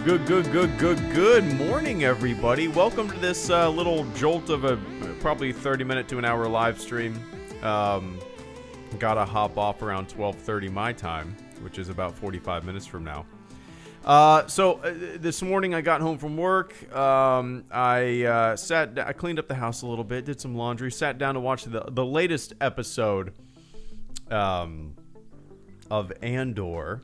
Good morning, everybody. Welcome to this little jolt of a probably 30-minute to an hour live stream. Gotta hop off around 12:30 my time, which is about 45 minutes from now. This morning I got home from work. I cleaned up the house a little bit, did some laundry, sat down to watch the latest episode of Andor.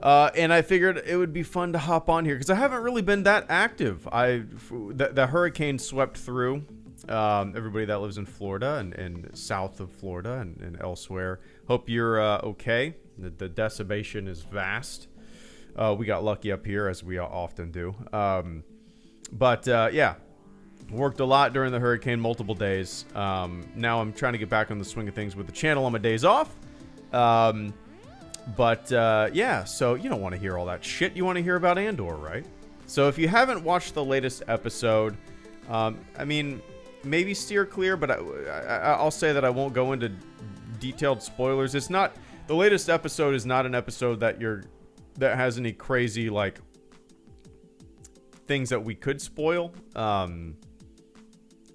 And I figured it would be fun to hop on here because I haven't really been that active. The hurricane swept through everybody that lives in Florida and south of Florida and elsewhere. Hope you're okay. The decimation is vast. We got lucky up here, as we often do. Yeah, worked a lot during the hurricane, multiple days. Now I'm trying to get back on the swing of things with the channel on my days off. Yeah, so you don't want to hear all that shit. You want to hear about Andor, right? So if you haven't watched the latest episode, I mean, maybe steer clear, but I'll say that I won't go into detailed spoilers. It's not, the latest episode is not an episode that has any crazy, like, things that we could spoil. I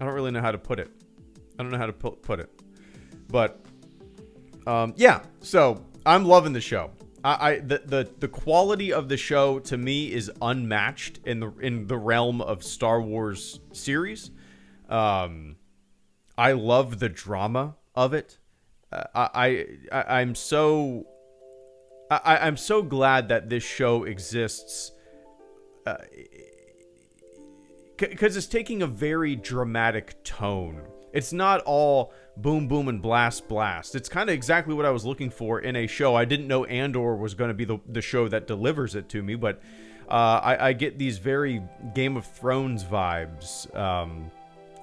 don't really know how to put it. I don't know how to put it. But, yeah, so I'm loving the show. The quality of the show to me is unmatched in the realm of Star Wars series. I love the drama of it. I'm so glad that this show exists. Because it's taking a very dramatic tone. It's not all boom, boom, and blast, blast. It's kind of exactly what I was looking for in a show. I didn't know Andor was going to be the show that delivers it to me, but I get these very Game of Thrones vibes.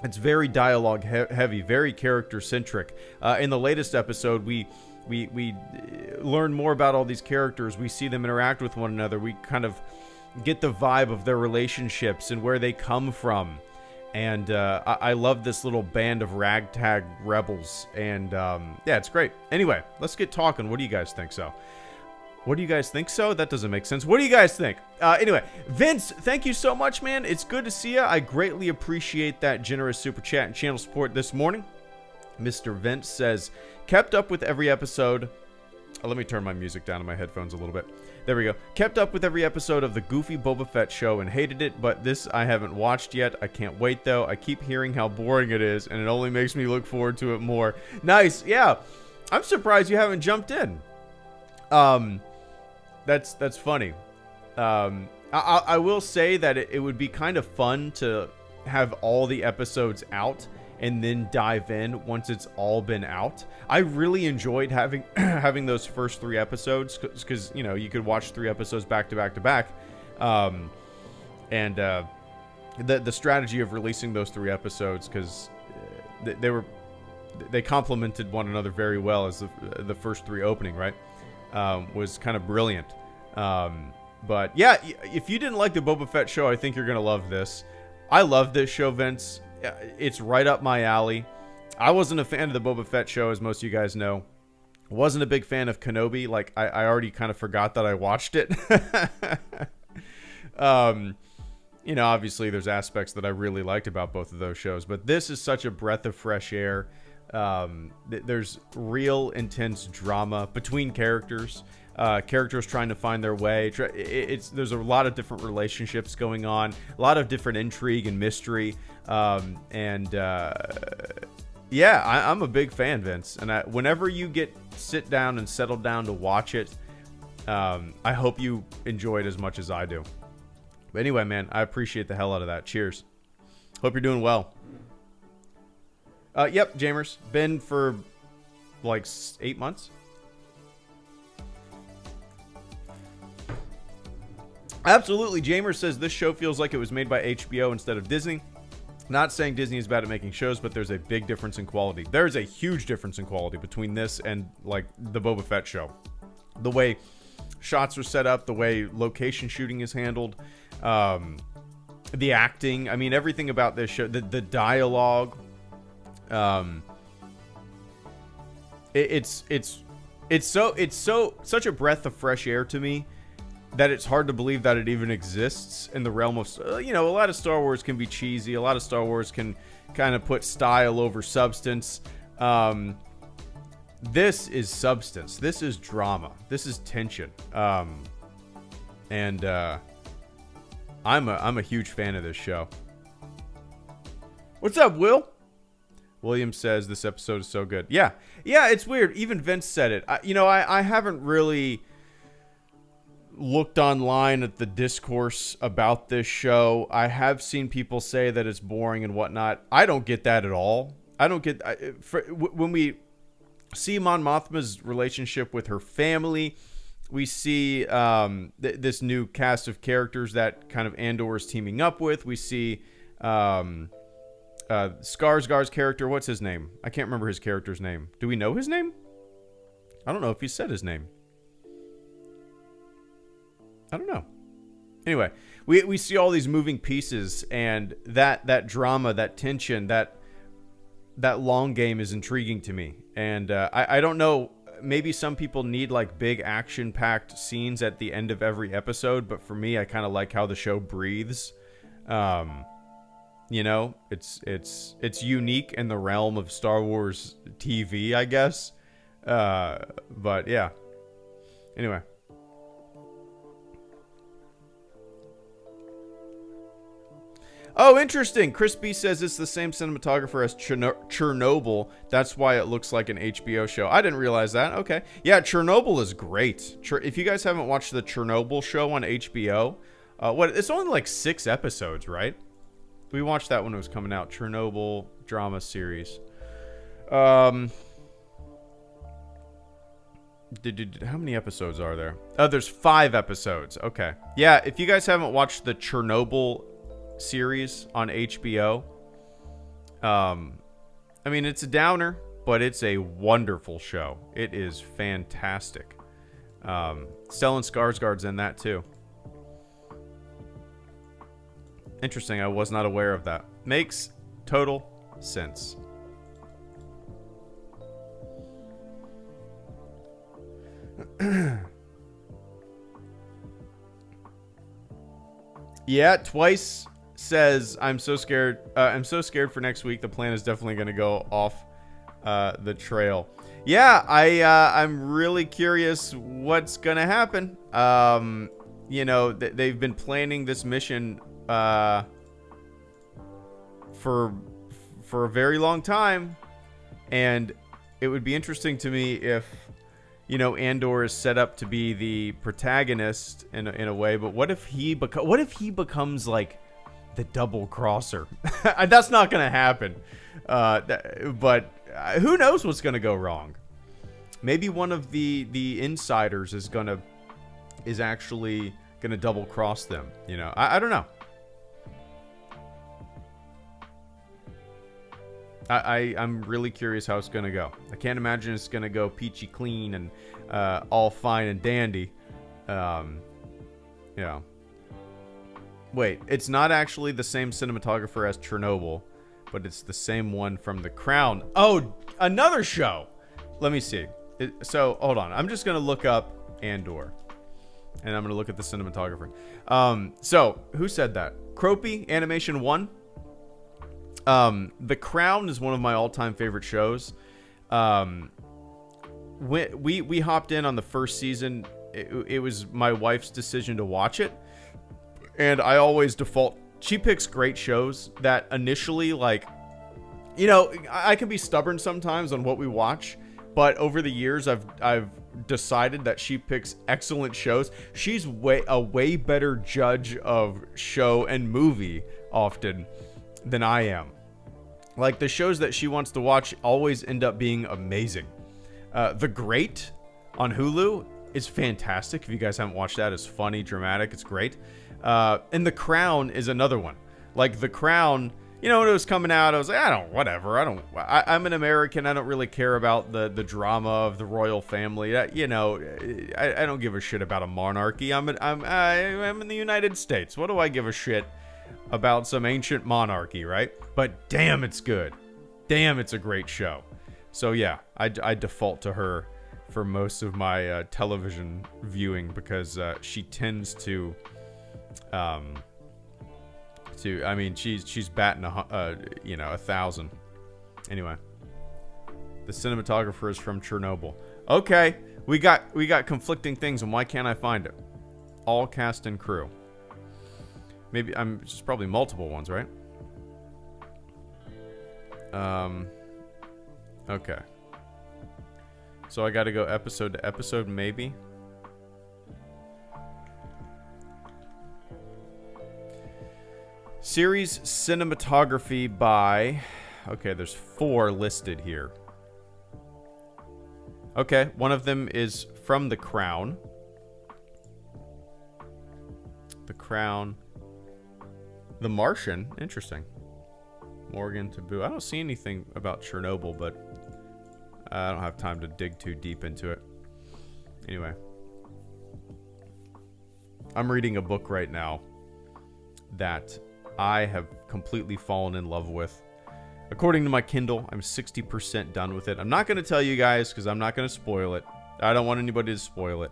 It's very dialogue heavy, very character-centric. In the latest episode, we learn more about all these characters. We see them interact with one another. We kind of get the vibe of their relationships and where they come from. And I love this little band of ragtag rebels. And yeah, it's great. Anyway, let's get talking. What do you guys think so? What do you guys think so? That doesn't make sense. What do you guys think? Anyway, Vince, thank you so much, man. It's good to see you. I greatly appreciate that generous super chat and channel support this morning. Mr. Vince says, kept up with every episode. Let me turn my music down in my headphones a little bit. There we go. Kept up with every episode of the Goofy Boba Fett show and hated it, but this I haven't watched yet. I can't wait, though. I keep hearing how boring it is, and it only makes me look forward to it more. Nice. Yeah. I'm surprised you haven't jumped in. That's funny. I will say that it would be kind of fun to have all the episodes out and then dive in once it's all been out. I really enjoyed having those first 3 episodes because you know you could watch 3 episodes back to back to back, and the strategy of releasing those 3 episodes because they complemented one another very well as the first 3 opening, right, was kind of brilliant. But yeah, if you didn't like the Boba Fett show, I think you're gonna love this. I love this show, Vince. It's right up my alley. I wasn't a fan of the Boba Fett show, as most of you guys know. Wasn't a big fan of Kenobi. Like, I already kind of forgot that I watched it. You know, obviously there's aspects that I really liked about both of those shows, but this is such a breath of fresh air. There's real intense drama between characters. Characters trying to find their way. There's a lot of different relationships going on, a lot of different intrigue and mystery, yeah, I'm a big fan, Vince. And whenever you sit down and settle down to watch it, I hope you enjoy it as much as I do. But anyway, man, I appreciate the hell out of that. Cheers. Hope you're doing well. Yep, Jamers, been for like 8 months. Absolutely. Jamer says this show feels like it was made by HBO instead of Disney. Not saying Disney is bad at making shows, but there's a big difference in quality. There's a huge difference in quality between this and like the Boba Fett show. The way shots are set up, the way location shooting is handled, the acting. I mean, everything about this show, the dialogue. It's such a breath of fresh air to me that it's hard to believe that it even exists in the realm of, a lot of Star Wars can be cheesy. A lot of Star Wars can kind of put style over substance. This is substance. This is drama. This is tension. And I'm a huge fan of this show. What's up, Will? William says this episode is so good. Yeah, it's weird. Even Vince said it. I haven't really looked online at the discourse about this show. I have seen people say that it's boring and whatnot. I don't get that at all. I don't get when we see Mon Mothma's relationship with her family. We see this new cast of characters that kind of Andor is teaming up with. We see Skarsgård's character. What's his name? I can't remember his character's name. Do we know his name? I don't know if he said his name. I don't know. Anyway, we see all these moving pieces, and that drama, that tension, that long game is intriguing to me. And I don't know. Maybe some people need like big action-packed scenes at the end of every episode, but for me, I kind of like how the show breathes. It's unique in the realm of Star Wars TV, I guess. But yeah. Anyway. Oh, interesting. Chris B says it's the same cinematographer as Chernobyl. That's why it looks like an HBO show. I didn't realize that. Okay. Yeah, Chernobyl is great. If you guys haven't watched the Chernobyl show on HBO, it's only like 6 episodes, right? We watched that when it was coming out. Chernobyl drama series. How many episodes are there? Oh, there's 5 episodes. Okay. Yeah, if you guys haven't watched the Chernobyl series on HBO, it's a downer, but it's a wonderful show. It is fantastic. Stellan Skarsgård's in that too. Interesting. I was not aware of that. Makes total sense. Yeah, Twice says, I'm so scared for next week. The plan is definitely going to go off the trail. Yeah, I'm really curious what's going to happen. They've been planning this mission for a very long time, and it would be interesting to me if Andor is set up to be the protagonist in a way, but what if he becomes like the double crosser? That's not gonna happen, but who knows what's gonna go wrong. Maybe one of the insiders is actually gonna double cross them. I don't know. I'm really curious how it's gonna go. I can't imagine it's gonna go peachy clean and all fine and dandy. Wait, it's not actually the same cinematographer as Chernobyl, but it's the same one from The Crown. Oh, another show. Let me see. So hold on. I'm just gonna look up Andor, and I'm gonna look at the cinematographer. So who said that? Cropy Animation 1. The Crown is one of my all-time favorite shows. We hopped in on the first season. It was my wife's decision to watch it, and I always default. She picks great shows that initially, I can be stubborn sometimes on what we watch, but over the years, I've decided that she picks excellent shows. She's a way better judge of show and movie often than I am. Like, the shows that she wants to watch always end up being amazing. The Great on Hulu is fantastic. If you guys haven't watched that, it's funny, dramatic, it's great. And The Crown is another one. Like, The Crown, when it was coming out, I was like, I'm an American. I don't really care about the drama of the royal family. I don't give a shit about a monarchy. I'm in the United States. What do I give a shit about some ancient monarchy, right? But damn, it's good. Damn, it's a great show. So yeah, I default to her for most of my television viewing because she tends to I mean, she's batting 1,000. Anyway, the cinematographer is from Chernobyl. Okay, we got conflicting things, and why can't I find it? All cast and crew. Maybe it's probably multiple ones, right? Okay. So I got to go episode to episode, maybe. Series cinematography by... Okay, there's 4 listed here. Okay, one of them is from The Crown. The Crown. The Martian. Interesting. Morgan Taboo. I don't see anything about Chernobyl, but I don't have time to dig too deep into it. Anyway. I'm reading a book right now that I have completely fallen in love with. According to my Kindle, I'm 60% done with it. I'm not going to tell you guys because I'm not going to spoil it. I don't want anybody to spoil it.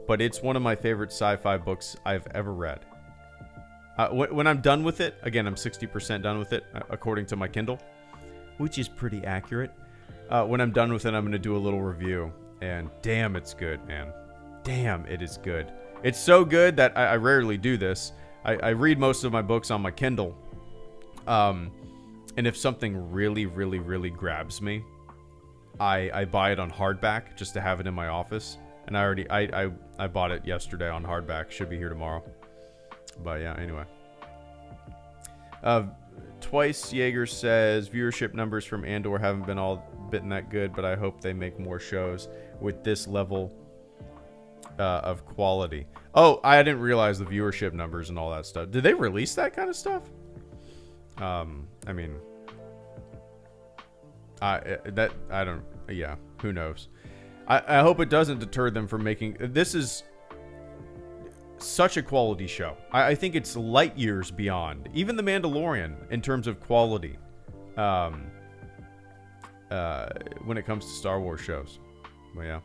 But it's one of my favorite sci-fi books I've ever read. When I'm done with it, again, I'm 60% done with it, according to my Kindle, which is pretty accurate. When I'm done with it, I'm going to do a little review. And damn, it's good, man. Damn, it is good. It's so good that I rarely do this. I read most of my books on my Kindle. And if something really, really, really grabs me, I buy it on hardback just to have it in my office. And I bought it yesterday on hardback. Should be here tomorrow. But yeah, anyway. Twice Jaeger says viewership numbers from Andor haven't been that good, but I hope they make more shows with this level of quality. Oh, I didn't realize the viewership numbers and all that stuff. Did they release that kind of stuff? I mean, yeah, who knows? I hope it doesn't deter them from making. This is such a quality show. I think it's light years beyond even the Mandalorian in terms of quality. When it comes to Star Wars shows, well, yeah.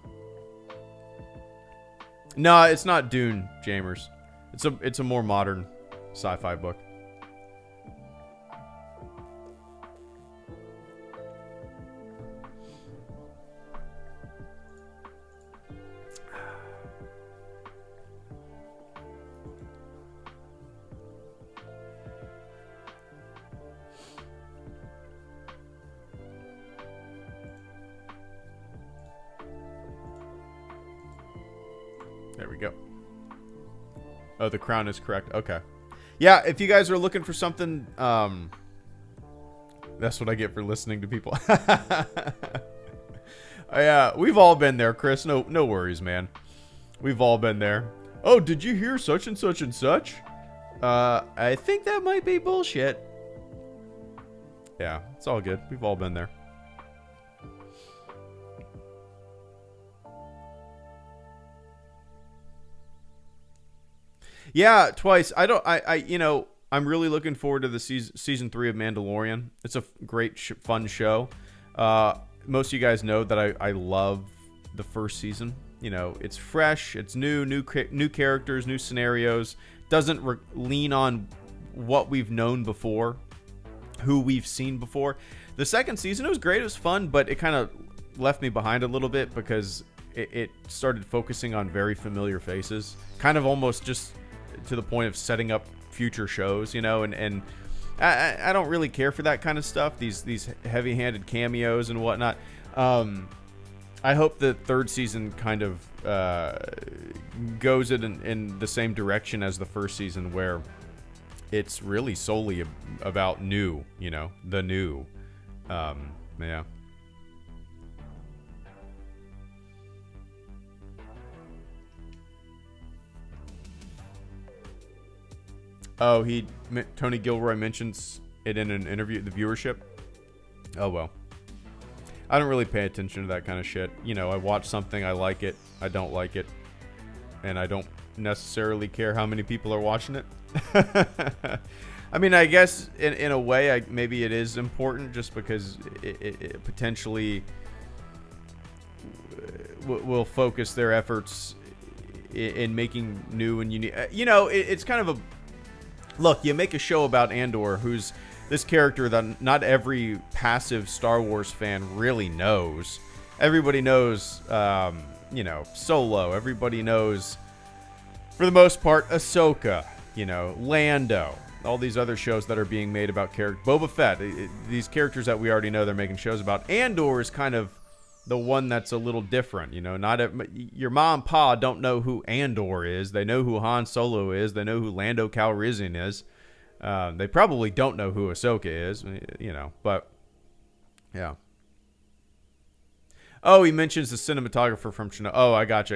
No, it's not Dune, Jamers. It's a more modern sci-fi book. There we go. Oh, The Crown is correct. Okay. Yeah, if you guys are looking for something, that's what I get for listening to people. Yeah, we've all been there, Chris. No worries, man. We've all been there. Oh, did you hear such and such and such? I think that might be bullshit. Yeah, it's all good. We've all been there. Yeah, twice. I'm really looking forward to the season 3 of Mandalorian. It's a great, fun show. Most of you guys know that I love the first season. You know, it's fresh, it's new characters, new scenarios. Doesn't lean on what we've known before, who we've seen before. The second season, it was great, it was fun, but it kind of left me behind a little bit because it started focusing on very familiar faces. Kind of almost just to the point of setting up future shows, you know, and I don't really care for that kind of stuff, these heavy-handed cameos and whatnot. I hope the third season kind of goes in the same direction as the first season, where it's really solely about new, you know, the new. Yeah. Oh, Tony Gilroy mentions it in an interview, the viewership. Oh, well. I don't really pay attention to that kind of shit. You know, I watch something, I like it, I don't like it, and I don't necessarily care how many people are watching it. I mean, I guess in a way, maybe it is important just because it potentially will focus their efforts in making new and unique. You know, it's kind of a look. You make a show about Andor, who's this character that not every passive Star Wars fan really knows. Everybody knows, you know, Solo. Everybody knows, for the most part, Ahsoka. You know, Lando. All these other shows that are being made about Boba Fett. These characters that we already know they're making shows about. Andor is kind of the one that's a little different. You know, your mom and pa don't know who Andor is. They know who Han Solo is. They know who Lando Calrissian is. They probably don't know who Ahsoka is. You know, but yeah. Oh, he mentions the cinematographer from Shinobi. Oh, I gotcha.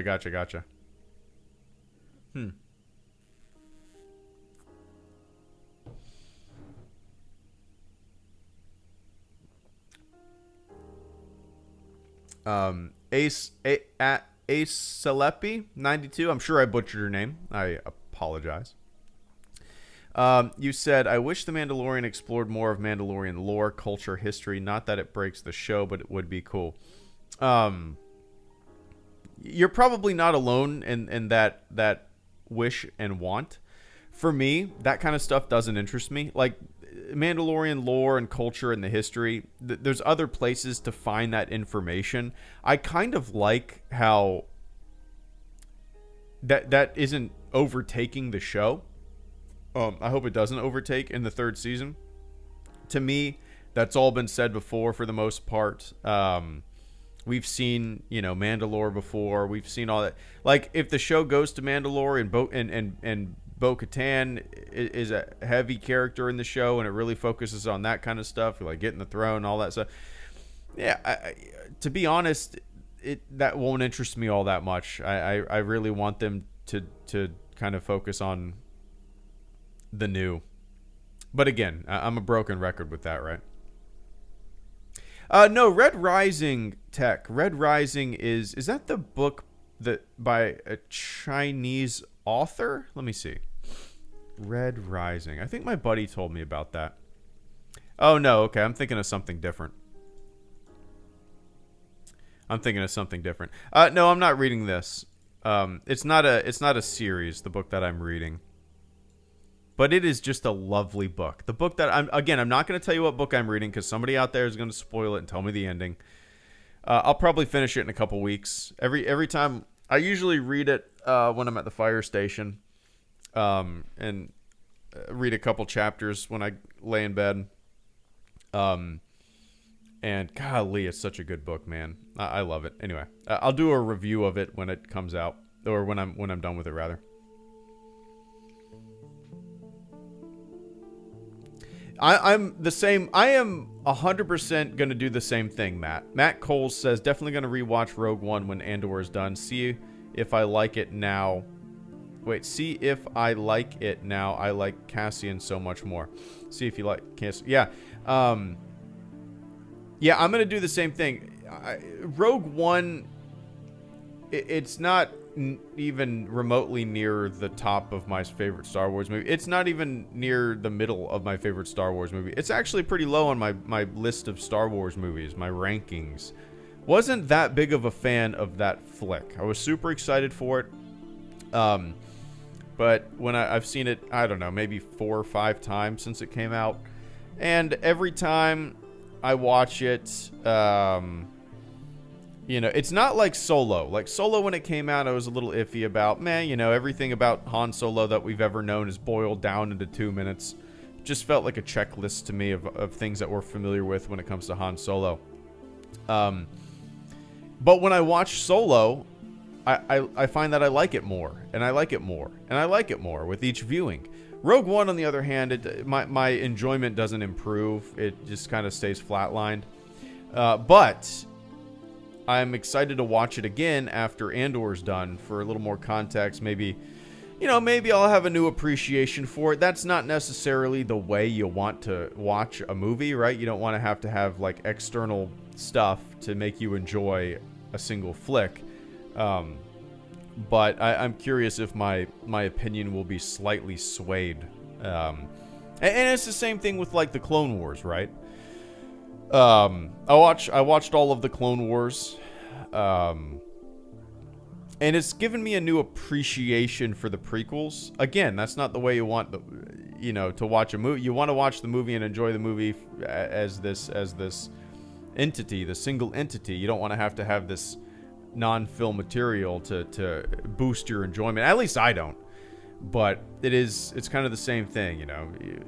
Ace Celepi 92. I'm sure I butchered your name. I apologize. You said, I wish The Mandalorian explored more of Mandalorian lore, culture, history. Not that it breaks the show, but it would be cool. You're probably not alone in that wish and want. For me, that kind of stuff doesn't interest me. Like, Mandalorian lore and culture and the history, there's other places to find that information. I kind of like how that isn't overtaking the show. I hope it doesn't overtake in the third season. To me, that's all been said before for the most part. We've seen, you know, Mandalore before. We've seen all that. Like, if the show goes to Mandalore and Bo-Katan is a heavy character in the show, and it really focuses on that kind of stuff, like getting the throne, all that stuff. Yeah, to be honest, that won't interest me all that much. I really want them to kind of focus on the new. But again, I'm a broken record with that, right? No, Red Rising Tech. Red Rising is that the book that by a Chinese author? Let me see. Red Rising. I think my buddy told me about that. Oh no, okay. I'm thinking of something different. No, I'm not reading this. It's not a series, the book that I'm reading. But it is just a lovely book. The book that I'm not going to tell you what book I'm reading because somebody out there is going to spoil it and tell me the ending. I'll probably finish it in a couple weeks. Every time I usually read it when I'm at the fire station, and read a couple chapters when I lay in bed. And golly, it's such a good book, man. I love it. Anyway, I'll do a review of it when it comes out, or when I'm done with it, rather. I'm the same. I am 100% going to do the same thing, Matt. Matt Coles says, definitely going to rewatch Rogue One when Andor is done. See if I like it now. See if I like it now. I like Cassian so much more. See if you like Cassian. Yeah. Yeah, I'm going to do the same thing. Rogue One, it's not even remotely near the top of my favorite Star Wars movie. It's not even near the middle of my favorite Star Wars movie. It's actually pretty low on my list of Star Wars movies, my rankings. Wasn't that big of a fan of that flick. I was super excited for it. But when I've seen it, I don't know, maybe 4 or 5 times since it came out. And every time I watch it, you know, it's not like Solo. Like Solo, when it came out, I was a little iffy about, you know, everything about Han Solo that we've ever known is boiled down into 2 minutes. Just felt like a checklist to me of things that we're familiar with when it comes to Han Solo. But when I watch Solo, I find that I like it more, and I like it more, and I like it more with each viewing. Rogue One, on the other hand, my enjoyment doesn't improve. It just kind of stays flatlined. But I'm excited to watch it again after Andor's done for a little more context. Maybe, you know, maybe I'll have a new appreciation for it. That's not necessarily the way you want to watch a movie, right? You don't want to have like external stuff to make you enjoy a single flick. But I'm curious if my opinion will be slightly swayed. And it's the same thing with like the Clone Wars, right? I watched all of the Clone Wars. And it's given me a new appreciation for the prequels. Again, that's not the way you want to watch a movie. You want to watch the movie and enjoy the movie as this entity, the single entity. You don't want to have this non-film material to boost your enjoyment. At least I don't. But it's kind of the same thing, You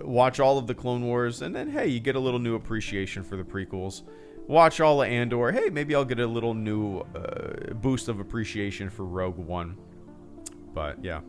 watch all of the Clone Wars, and then, hey, you get a little new appreciation for the prequels. Watch all of Andor. Hey, maybe I'll get a little new boost of appreciation for Rogue One. But, yeah.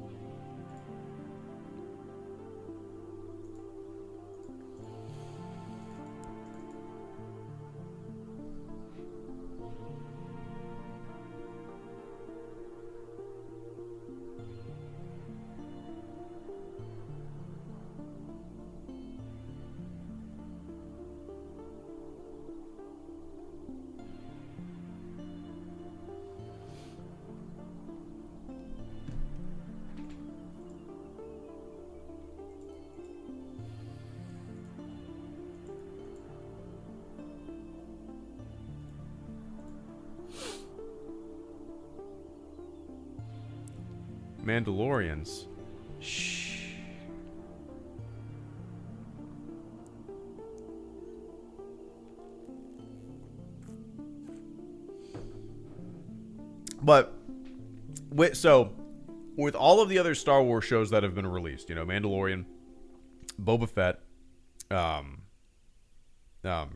Mandalorians. Shh. But with all of the other Star Wars shows that have been released, Mandalorian, Boba Fett,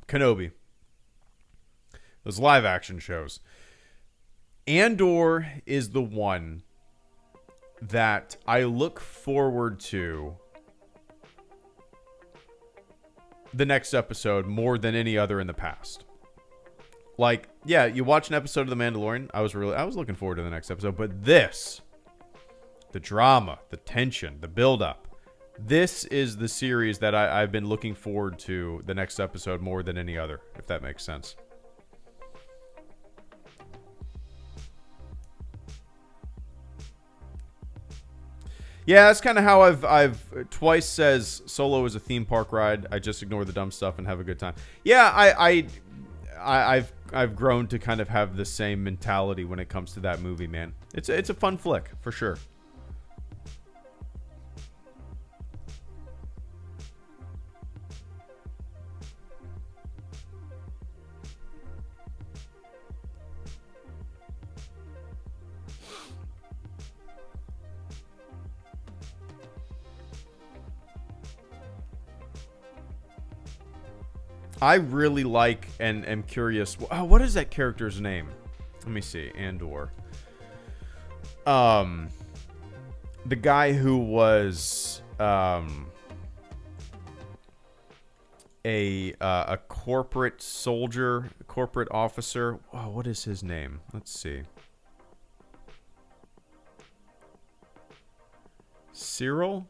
Kenobi, those live action shows, Andor is the one that I look forward to the next episode more than any other in the past. Like, yeah, you watch an episode of The Mandalorian, I was looking forward to the next episode, but this, the drama, the tension, the build-up, this is the series that I've been looking forward to the next episode more than any other, if that makes sense. Yeah, that's kind of how I've twice says Solo is a theme park ride. I just ignore the dumb stuff and have a good time. Yeah, I've grown to kind of have the same mentality when it comes to that movie, man. It's a fun flick for sure. I really like and am curious. What is that character's name? Let me see. Andor. The guy who was a corporate soldier, corporate officer. Oh, what is his name? Let's see. Cyril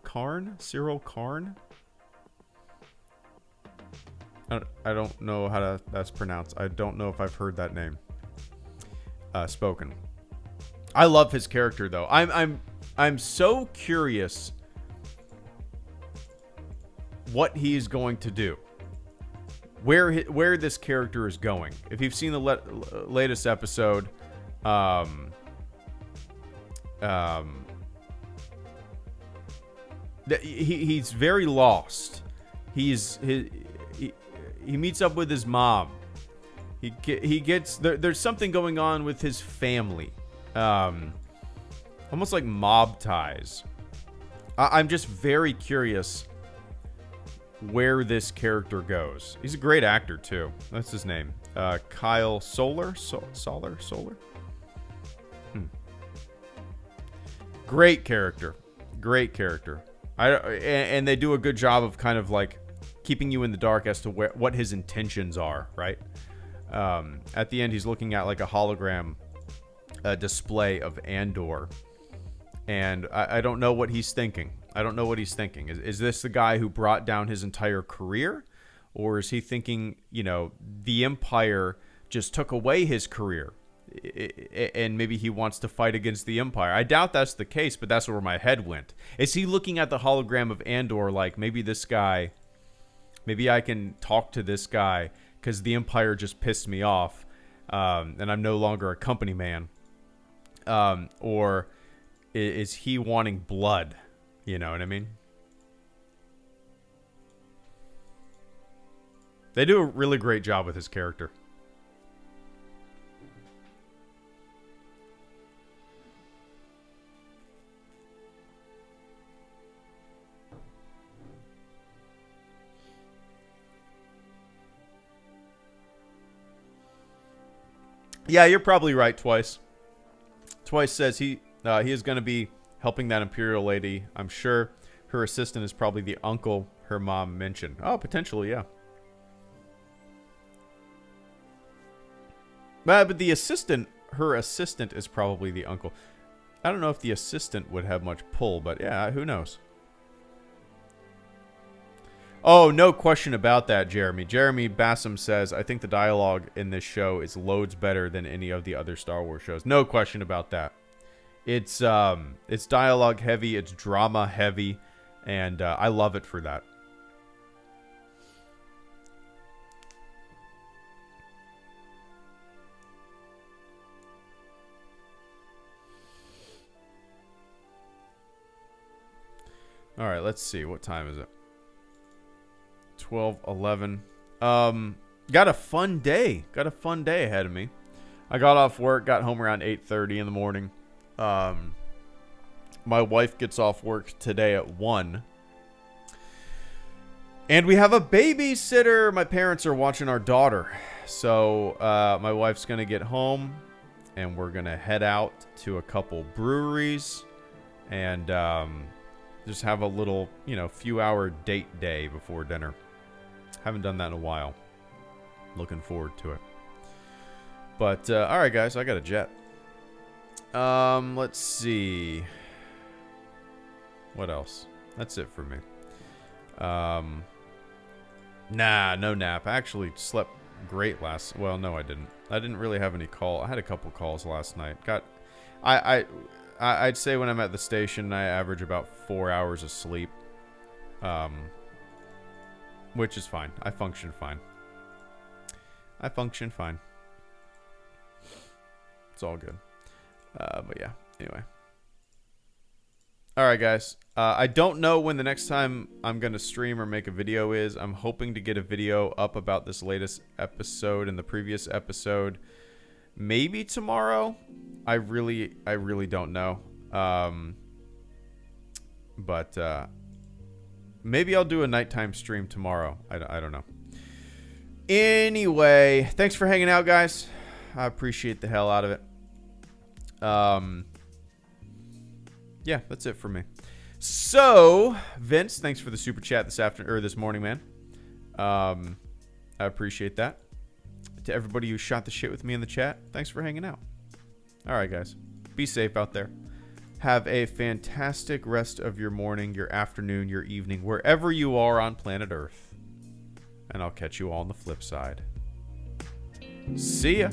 Karn. I don't know how that's pronounced. I don't know if I've heard that name spoken. I love his character though. I'm so curious what he's going to do. Where this character is going. If you've seen the latest episode, he's very lost. He meets up with his mom. He gets there's something going on with his family, almost like mob ties. I'm just very curious where this character goes. He's a great actor too. That's his name, Kyle Soller. Soller. Great character. And they do a good job of kind of like keeping you in the dark as to what his intentions are, right? At the end, he's looking at like a hologram display of Andor. And I don't know what he's thinking. Is this the guy who brought down his entire career? Or is he thinking, the Empire just took away his career? And maybe he wants to fight against the Empire. I doubt that's the case, but that's where my head went. Is he looking at the hologram of Andor like, maybe I can talk to this guy because the Empire just pissed me off, and I'm no longer a company man. Or is he wanting blood? You know what I mean? They do a really great job with his character. Yeah, you're probably right, Twice. Twice says he is going to be helping that Imperial lady. I'm sure her assistant is probably the uncle her mom mentioned. Oh, potentially, yeah. But the assistant, her assistant is probably the uncle. I don't know if the assistant would have much pull, but yeah, who knows? Oh, no question about that, Jeremy. Jeremy Bassam says, I think the dialogue in this show is loads better than any of the other Star Wars shows. No question about that. It's dialogue heavy, it's drama heavy, and I love it for that. All right, let's see. What time is it? 12:11. Got a fun day. Got a fun day ahead of me. I got off work, got home around 8:30 in the morning. My wife gets off work today at 1. And we have a babysitter. My parents are watching our daughter. So my wife's going to get home, and we're going to head out to a couple breweries and just have a little, few hour date day before dinner. Haven't done that in a while. Looking forward to it. But, all right, guys, I got a jet. Let's see. What else? That's it for me. Nah, no nap. I actually slept great last... Well, no, I didn't. I didn't really have any call. I had a couple calls last night. I'd say when I'm at the station, I average about 4 hours of sleep. Which is fine. I function fine. It's all good. But yeah, anyway. Alright, guys. I don't know when the next time I'm going to stream or make a video is. I'm hoping to get a video up about this latest episode and the previous episode. Maybe tomorrow. I really don't know. But maybe I'll do a nighttime stream tomorrow. I don't know. Anyway, thanks for hanging out, guys. I appreciate the hell out of it. Yeah, that's it for me. So, Vince, thanks for the super chat this morning, man. I appreciate that. To everybody who shot the shit with me in the chat, thanks for hanging out. All right, guys. Be safe out there. Have a fantastic rest of your morning, your afternoon, your evening, wherever you are on planet Earth. And I'll catch you all on the flip side. See ya.